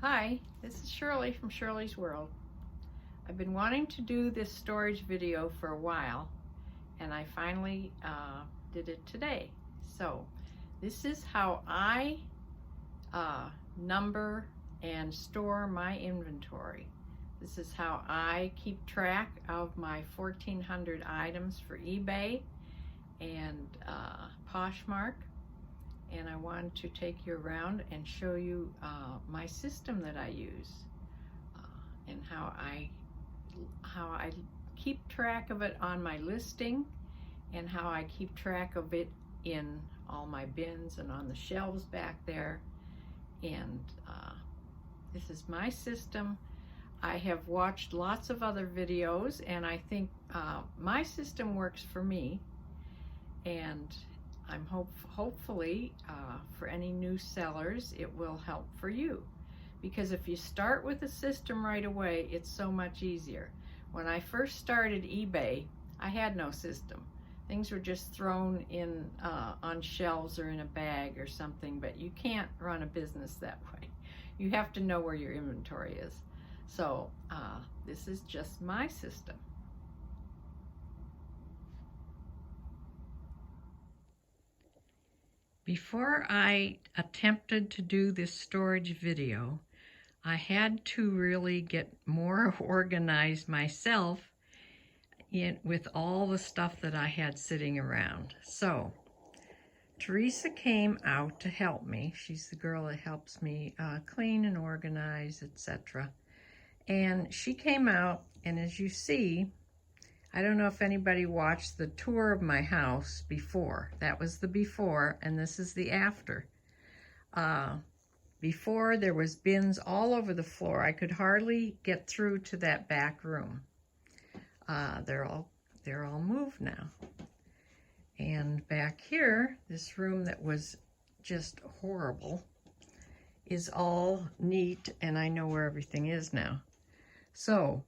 Hi, this is Shirley from Shirley's World. I've been wanting to do this storage video for a while, and I finally did it today. So this is how I number and store my inventory. This is how I keep track of my 1,400 items for eBay and Poshmark. And I wanted to take you around and show you my system that I use and how I keep track of it on my listing and how I keep track of it in all my bins and on the shelves back there. And this is my system. I have watched lots of other videos, and I think my system works for me, and I'm hopefully for any new sellers it will help for you, because if you start with a system right away, it's so much easier. When I first started eBay, I had no system. Things were just thrown in on shelves or in a bag or something, but you can't run a business that way. You have to know where your inventory is. So this is just my system. Before I attempted to do this storage video, I had to really get more organized myself with all the stuff that I had sitting around. So Teresa came out to help me. She's the girl that helps me clean and organize, etc. And she came out, and as you see, I don't know if anybody watched the tour of my house before. That was the before, and this is the after. Before, there was bins all over the floor. I could hardly get through to that back room. They're all moved now. And back here, this room that was just horrible is all neat, and I know where everything is now. So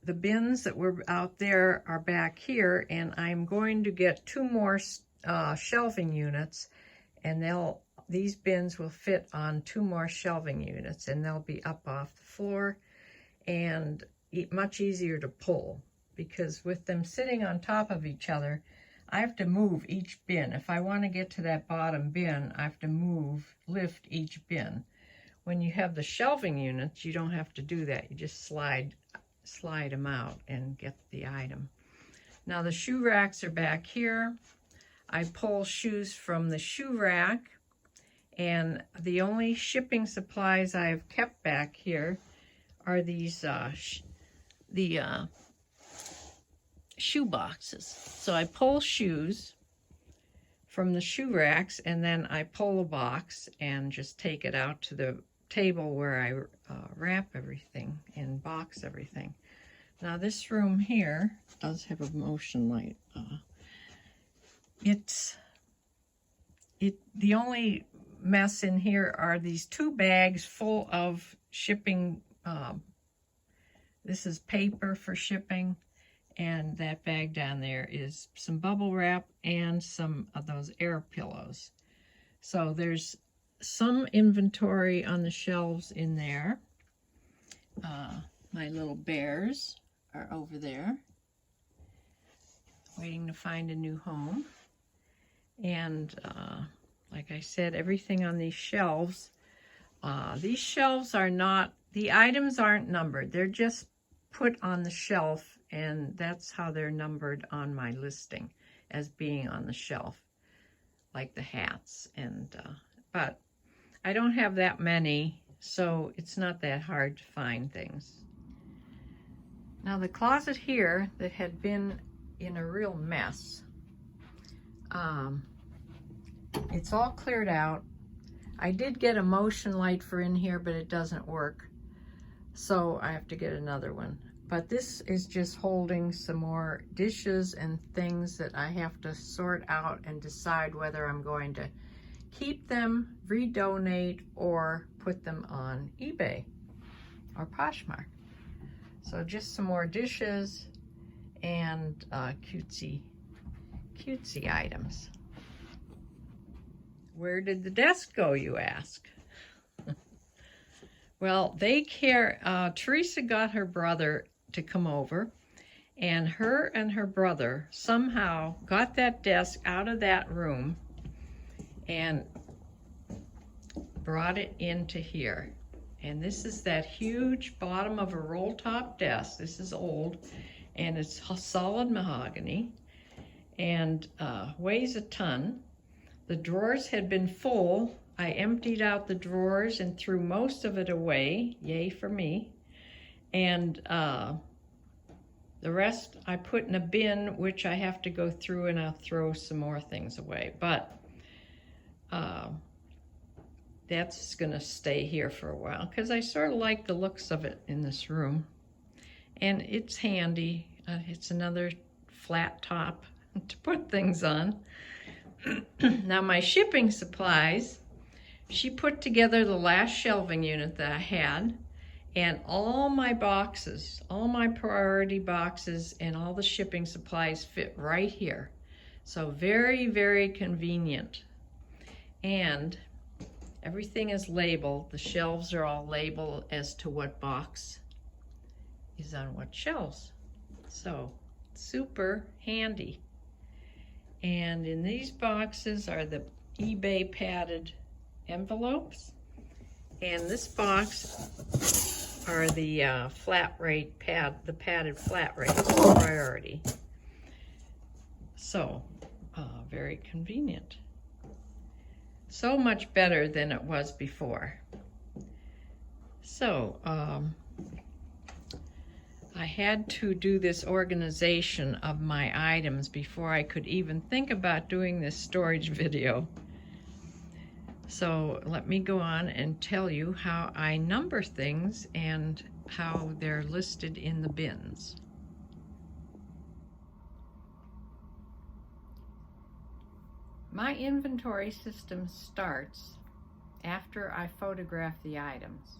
the bins that were out there are back here, and I'm going to get 2 more shelving units, and these bins will fit on 2 more shelving units, and they'll be up off the floor and much easier to pull, because with them sitting on top of each other, I have to move each bin. If I want to get to that bottom bin, I have to lift each bin. When you have the shelving units, you don't have to do that. You just slide them out and get the item. Now the shoe racks are back here. I pull shoes from the shoe rack, and the only shipping supplies I've kept back here are these shoe boxes. So I pull shoes from the shoe racks, and then I pull a box and just take it out to the table where I wrap everything and box everything. Now this room here does have a motion light. The only mess in here are these 2 bags full of shipping. This is paper for shipping, and that bag down there is some bubble wrap and some of those air pillows. So there's some inventory on the shelves in there. My little bears are over there waiting to find a new home. And like I said, everything on these shelves are not, the items aren't numbered. They're just put on the shelf, and that's how they're numbered on my listing, as being on the shelf, like the hats. And but I don't have that many, so it's not that hard to find things. Now the closet here that had been in a real mess, it's all cleared out. I did get a motion light for in here, but it doesn't work, so I have to get another one. But this is just holding some more dishes and things that I have to sort out and decide whether I'm going to keep them, redonate, or put them on eBay or Poshmark. So just some more dishes and cutesy items. Where did the desk go, you ask? Well, Teresa got her brother to come over, and her brother somehow got that desk out of that room and brought it into here. And this is that huge bottom of a roll top desk. This is old, and it's solid mahogany, and weighs a ton. The drawers had been full. I emptied out the drawers and threw most of it away. Yay for me. And the rest I put in a bin, which I have to go through, and I'll throw some more things away. But that's gonna stay here for a while because I sort of like the looks of it in this room. And it's handy. It's another flat top to put things on. Now my shipping supplies, she put together the last shelving unit that I had, and all my boxes, all my priority boxes and all the shipping supplies fit right here. So very, very convenient. And everything is labeled. The shelves are all labeled as to what box is on what shelves. So super handy. And in these boxes are the eBay padded envelopes. And this box are the flat rate the padded flat rate priority. So very convenient. So much better than it was before. So I had to do this organization of my items before I could even think about doing this storage video. So let me go on and tell you how I number things and how they're listed in the bins. My inventory system starts after I photograph the items.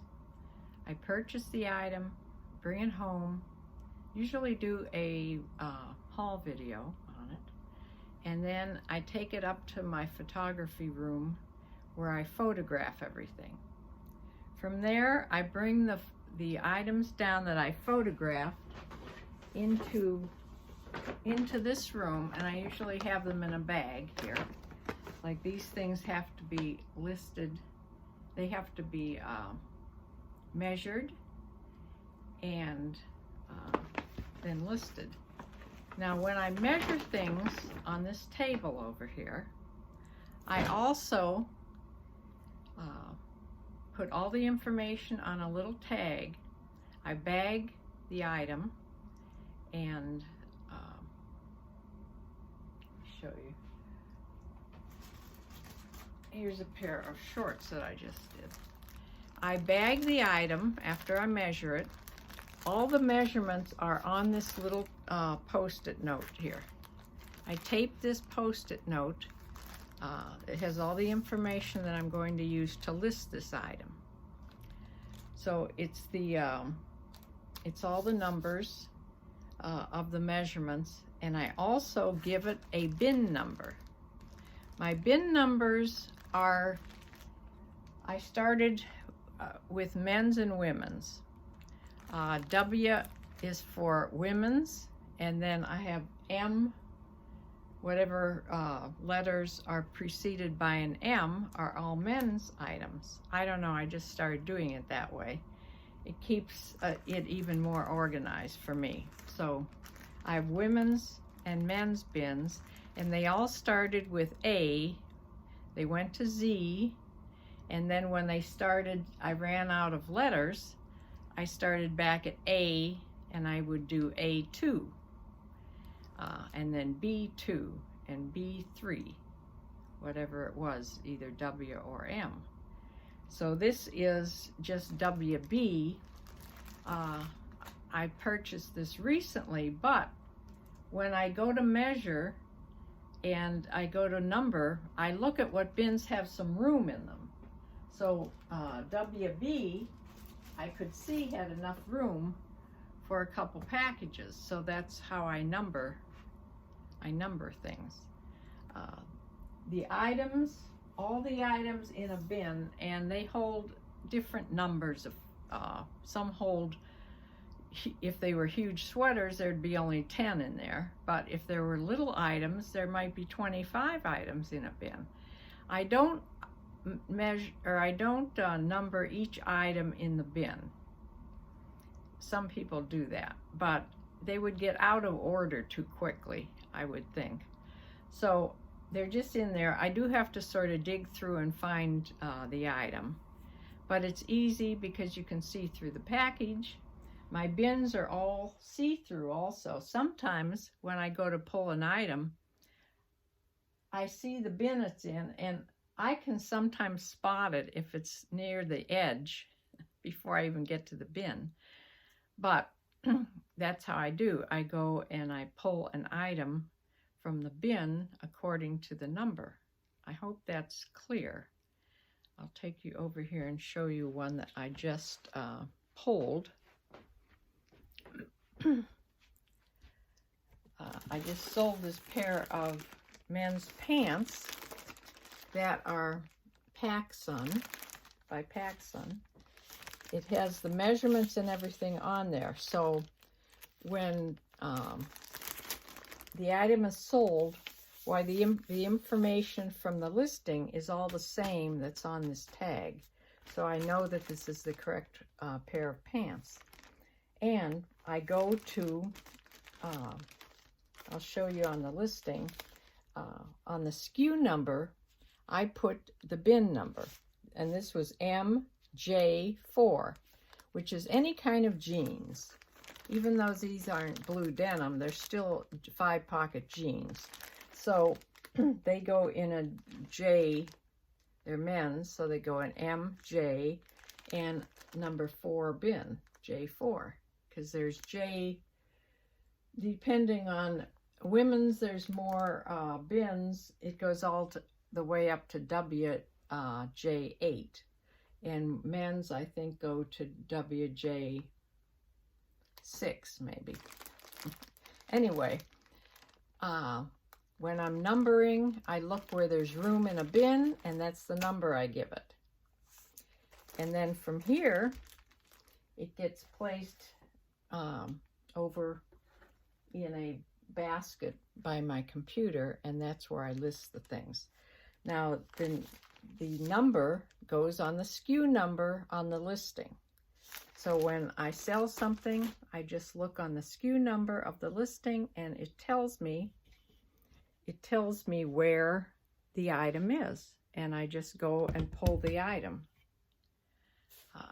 I purchase the item, bring it home, usually do a haul video on it, and then I take it up to my photography room where I photograph everything. From there, I bring the items down that I photographed into this room, and I usually have them in a bag here. Like these things have to be listed, they have to be measured and then listed. Now when I measure things on this table over here, I also put all the information on a little tag. I bag the item and show you. Here's a pair of shorts that I just did. I bag the item after I measure it. All the measurements are on this little post-it note here. I tape this post-it note. It has all the information that I'm going to use to list this item. So it's all the numbers of the measurements, and I also give it a bin number. My bin numbers are, I started with men's and women's. W is for women's, and then I have M, whatever letters are preceded by an M are all men's items. I don't know, I just started doing it that way. It keeps it even more organized for me. So I have women's and men's bins, and they all started with A, they went to Z, and then when they started, I ran out of letters, I started back at A, and I would do A2, and then B2, and B3, whatever it was, either W or M. So this is just WB. I purchased this recently, but when I go to measure and I go to number, I look at what bins have some room in them. So WB, I could see had enough room for a couple packages, so that's how I number things. The items, all the items in a bin, and they hold different numbers some hold, if they were huge sweaters, there'd be only 10 in there. But if there were little items, there might be 25 items in a bin. I don't measure, or I don't number each item in the bin. Some people do that, but they would get out of order too quickly, I would think. So they're just in there. I do have to sort of dig through and find the item, but it's easy because you can see through the package. My bins are all see-through also. Sometimes when I go to pull an item, I see the bin it's in, and I can sometimes spot it if it's near the edge before I even get to the bin. But that's how I do. I go and I pull an item from the bin according to the number. I hope that's clear. I'll take you over here and show you one that I just pulled. I just sold this pair of men's pants that are PacSun, by PacSun. It has the measurements and everything on there. So when the item is sold, why the information from the listing is all the same that's on this tag. So I know that this is the correct pair of pants. And I go to, I'll show you on the listing, on the SKU number, I put the bin number. And this was MJ4, which is any kind of jeans. Even though these aren't blue denim, they're still 5-pocket jeans. So they go in a J, they're men's, so they go in MJ and number 4 bin, J4. Because there's J, depending on women's, there's more bins. It goes all the way up to WJ8. And men's, I think, go to WJ6, maybe. Anyway, when I'm numbering, I look where there's room in a bin, and that's the number I give it. And then from here, it gets placed over in a basket by my computer, and that's where I list the things. Now, the number goes on the SKU number on the listing. So when I sell something, I just look on the SKU number of the listing, and it tells me where the item is, and I just go and pull the item.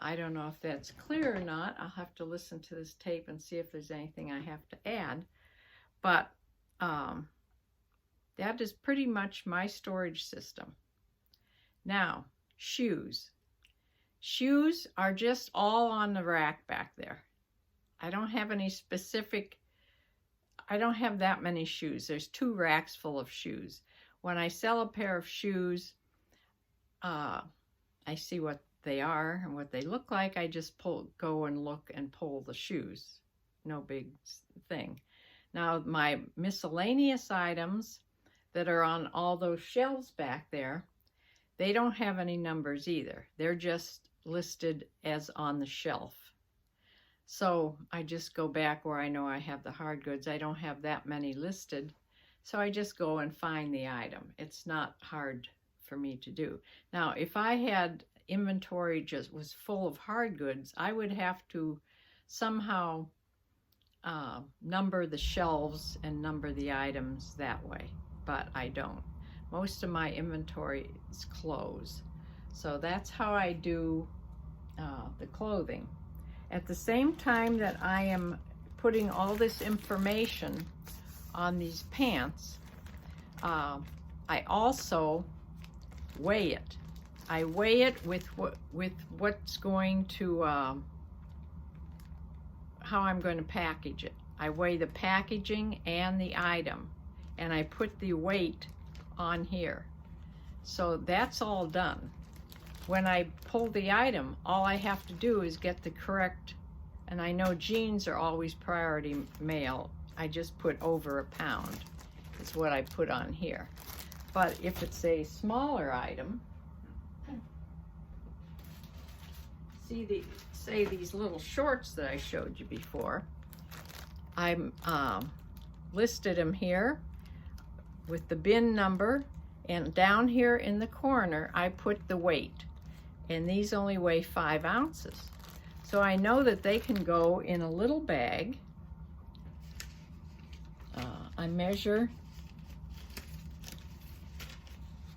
I don't know if that's clear or not. I'll have to listen to this tape and see if there's anything I have to add. But that is pretty much my storage system. Now, shoes. Shoes are just all on the rack back there. I don't have any specific, I don't have that many shoes. There's 2 racks full of shoes. When I sell a pair of shoes, I see what they are and what they look like. I just go and look and pull the shoes. No big thing. Now, my miscellaneous items that are on all those shelves back there, they don't have any numbers either. They're just listed as on the shelf. So I just go back where I know I have the hard goods. I don't have that many listed, so I just go and find the item. It's not hard for me to do. Now, if I had inventory just was full of hard goods, I would have to somehow number the shelves and number the items that way, but I don't. Most of my inventory is clothes. So that's how I do the clothing. At the same time that I am putting all this information on these pants, I also weigh it. I weigh it with what's going to, how I'm going to package it. I weigh the packaging and the item, and I put the weight on here. So that's all done. When I pull the item, all I have to do is get the correct, and I know jeans are always priority mail. I just put over a pound is what I put on here. But if it's a smaller item, see these little shorts that I showed you before. I listed them here with the bin number, and down here in the corner I put the weight, and these only weigh 5 ounces. So I know that they can go in a little bag. I measure.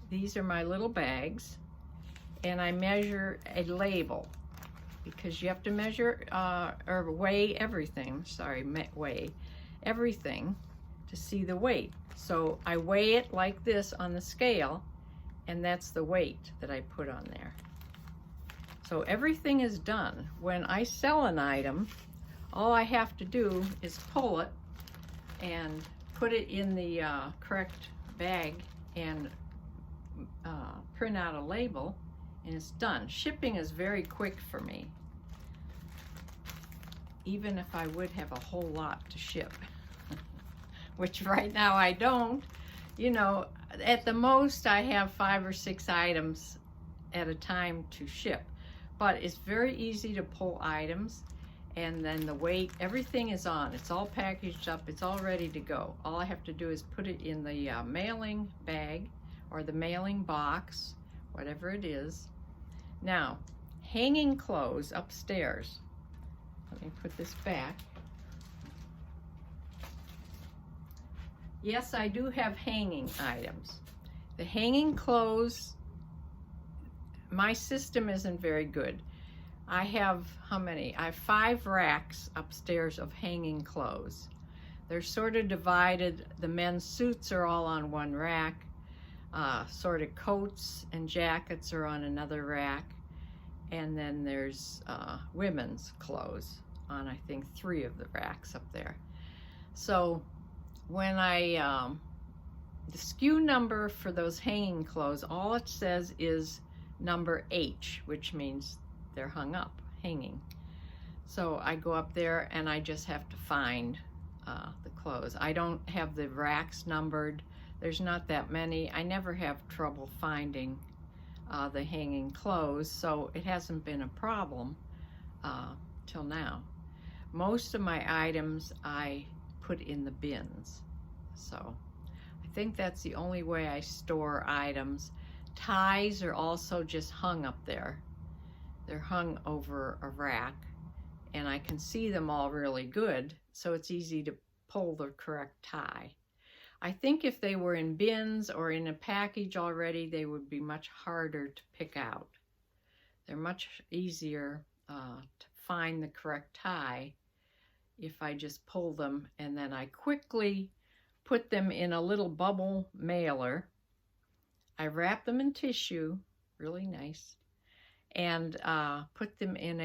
These are my little bags, and I measure a label, because you have to measure or weigh everything. Weigh everything to see the weight. So I weigh it like this on the scale, and that's the weight that I put on there. So everything is done. When I sell an item, all I have to do is pull it and put it in the correct bag and print out a label, and it's done. Shipping is very quick for me, even if I would have a whole lot to ship, which right now I don't. You know, at the most I have 5 or 6 items at a time to ship, but it's very easy to pull items, and then the weight, everything is on. It's all packaged up, it's all ready to go. All I have to do is put it in the mailing bag or the mailing box, whatever it is. Now, hanging clothes upstairs. Let me put this back. Yes, I do have hanging items. The hanging clothes, my system isn't very good. I have, how many? I have 5 racks upstairs of hanging clothes. They're sort of divided. The men's suits are all on one rack. Sort of coats and jackets are on another rack. And then there's women's clothes on, I think, 3 of the racks up there. So when the SKU number for those hanging clothes, all it says is number H, which means they're hung up, hanging. So I go up there and I just have to find the clothes. I don't have the racks numbered. There's not that many. I never have trouble finding the hanging clothes, so it hasn't been a problem till now. Most of my items I put in the bins, so I think that's the only way I store items. Ties are also just hung up there. They're hung over a rack, and I can see them all really good, so it's easy to pull the correct tie. I think if they were in bins or in a package already, they would be much harder to pick out. They're much easier to find the correct tie if I just pull them, and then I quickly put them in a little bubble mailer. I wrap them in tissue, really nice, and put them in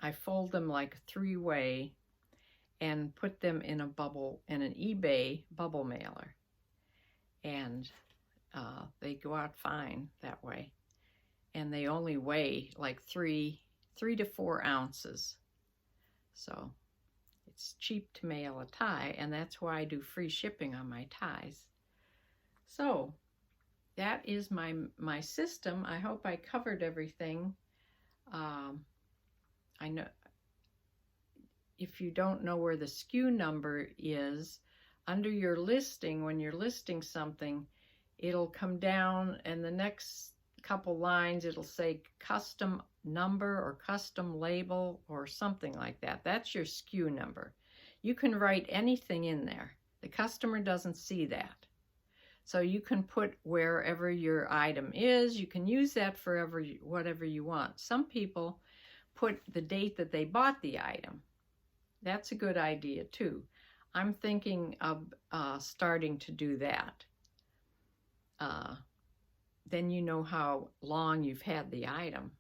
I fold them like a 3-way and put them in an eBay bubble mailer, and they go out fine that way, and they only weigh like 3 to 4 ounces, so it's cheap to mail a tie, and that's why I do free shipping on my ties. So that is my system. I hope I covered everything. I know if you don't know where the SKU number is, under your listing, when you're listing something, it'll come down, and the next couple lines it'll say custom number or custom label or something like that. That's your SKU number. You can write anything in there. The customer doesn't see that. So you can put wherever your item is. You can use that for whatever you want. Some people put the date that they bought the item. That's a good idea too. I'm thinking of starting to do that. Then you know how long you've had the item.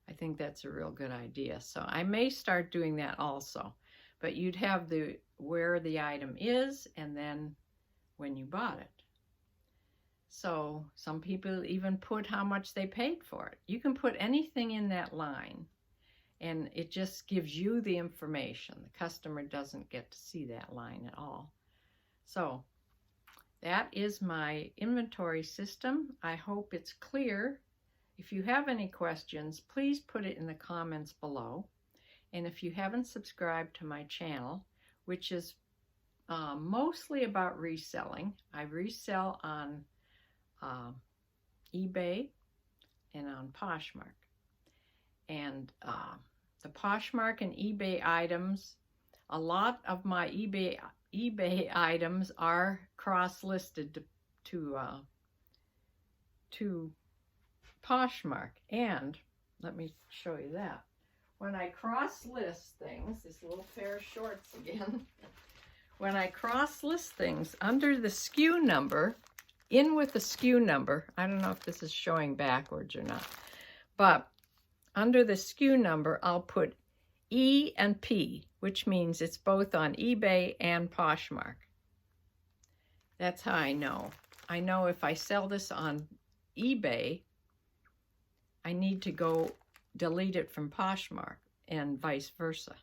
I think that's a real good idea. So I may start doing that also. But you'd have where the item is and then when you bought it. So some people even put how much they paid for it. You can put anything in that line, and it just gives you the information. The customer doesn't get to see that line at all. So that is my inventory system. I hope it's clear. If you have any questions, please put it in the comments below. And if you haven't subscribed to my channel, which is mostly about reselling, I resell on eBay and on Poshmark. And the Poshmark and eBay items, a lot of my eBay items are cross-listed to Poshmark. And let me show you that. When I cross-list things, this little pair of shorts again, when I cross-list things under the SKU number, in with the SKU number, I don't know if this is showing backwards or not, but under the SKU number, I'll put E and P, which means it's both on eBay and Poshmark. That's how I know. I know if I sell this on eBay, I need to go delete it from Poshmark and vice versa.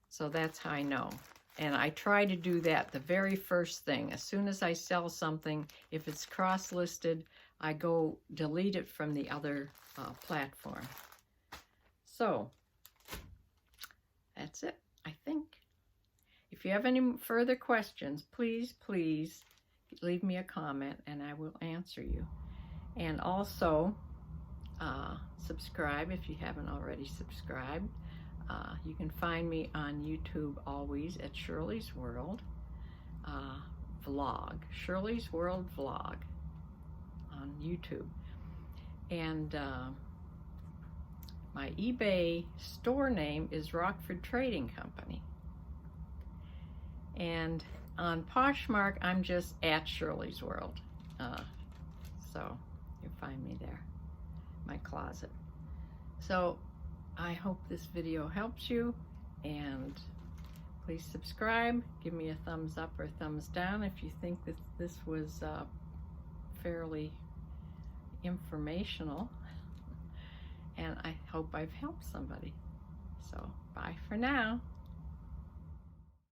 So that's how I know. And I try to do that the very first thing. As soon as I sell something, if it's cross-listed, I go delete it from the other platform. So that's it, I think. If you have any further questions, please leave me a comment and I will answer you. And also, subscribe if you haven't already subscribed. You can find me on YouTube always at Shirley's World Vlog, Shirley's World Vlog on YouTube. And my eBay store name is Rockford Trading Company. And on Poshmark, I'm just at Shirley's World. So you'll find me there, my closet. So I hope this video helps you, and please subscribe. Give me a thumbs up or thumbs down if you think that this was fairly informational, and I hope I've helped somebody. So bye for now.